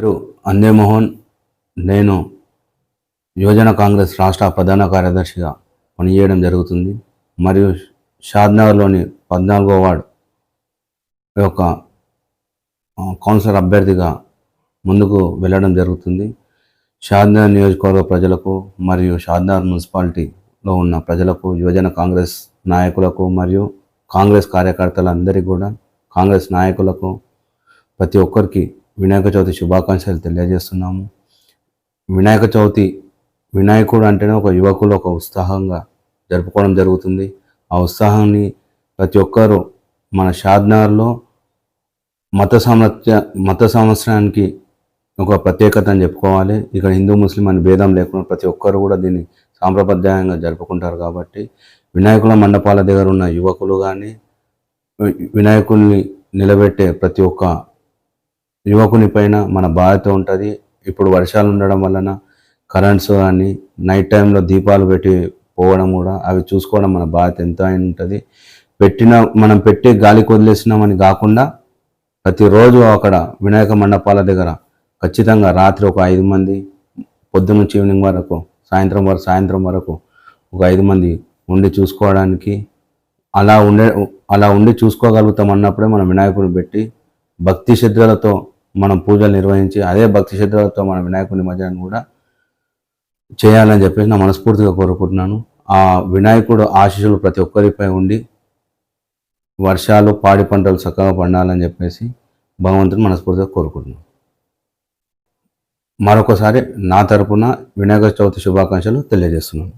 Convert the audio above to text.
పేరు అందేమోహన్. నేను యువజన కాంగ్రెస్ రాష్ట్ర ప్రధాన కార్యదర్శిగా పనిచేయడం జరుగుతుంది. మరియు షాద్నగర్లోని 14వ వార్డు యొక్క కౌన్సిలర్ అభ్యర్థిగా ముందుకు వెళ్ళడం జరుగుతుంది. షాద్నగర్ నియోజకవర్గ ప్రజలకు మరియు షాద్నగర్ మున్సిపాలిటీలో ఉన్న ప్రజలకు, యువజన కాంగ్రెస్ నాయకులకు మరియు కాంగ్రెస్ కార్యకర్తలందరికీ కూడా, కాంగ్రెస్ నాయకులకు ప్రతి ఒక్కరికి వినాయక చవితి శుభాకాంక్షలు తెలియజేస్తున్నాము. వినాయక చవితి, వినాయకుడు అంటేనే ఒక యువకులు ఒక ఉత్సాహంగా జరుపుకోవడం జరుగుతుంది. ఆ ఉత్సాహాన్ని ప్రతి ఒక్కరూ మన షాద్నగర్లో మత సంవత్సరానికి ఒక ప్రత్యేకత అని చెప్పుకోవాలి. ఇక్కడ హిందూ ముస్లిం అని భేదం లేకుండా ప్రతి ఒక్కరు కూడా దీన్ని సాంప్రదాయంగా జరుపుకుంటారు. కాబట్టి వినాయకుల మండపాల దగ్గర ఉన్న యువకులు కానీ, వినాయకుల్ని నిలబెట్టే ప్రతి ఒక్క యువకుని పైన మన బాధ్యత ఉంటుంది. ఇప్పుడు వర్షాలు ఉండడం వలన కరెంట్స్ కానీ, నైట్ టైంలో దీపాలు పెట్టి పోవడం కూడా, అవి చూసుకోవడం మన బాధ్యత ఎంత అయిన ఉంటుంది. మనం పెట్టి గాలికి వదిలేసినామని కాకుండా ప్రతిరోజు అక్కడ వినాయక మండపాల దగ్గర ఖచ్చితంగా రాత్రి ఒక 5 మంది, పొద్దున్న నుంచి ఈవినింగ్ వరకు, సాయంత్రం వరకు ఒక 5 మంది ఉండి చూసుకోవడానికి, అలా ఉండి చూసుకోగలుగుతాం అన్నప్పుడే మనం వినాయకుడిని పెట్టి భక్తి శ్రద్ధలతో మనం పూజలు నిర్వహించి, అదే భక్తి శ్రద్ధలతో మన వినాయకుడి నిమజ్జనం కూడా చేయాలని చెప్పేసి నా మనస్ఫూర్తిగా కోరుకుంటున్నాను. ఆ వినాయకుడు ఆశీస్సులు ప్రతి ఒక్కరిపై ఉండి వర్షాలు, పాడి పంటలు చక్కగా పండాలని చెప్పేసి భగవంతుని మనస్ఫూర్తిగా కోరుకుంటున్నాను. మరొకసారి నా తరపున వినాయక చవితి శుభాకాంక్షలు తెలియజేస్తున్నాను.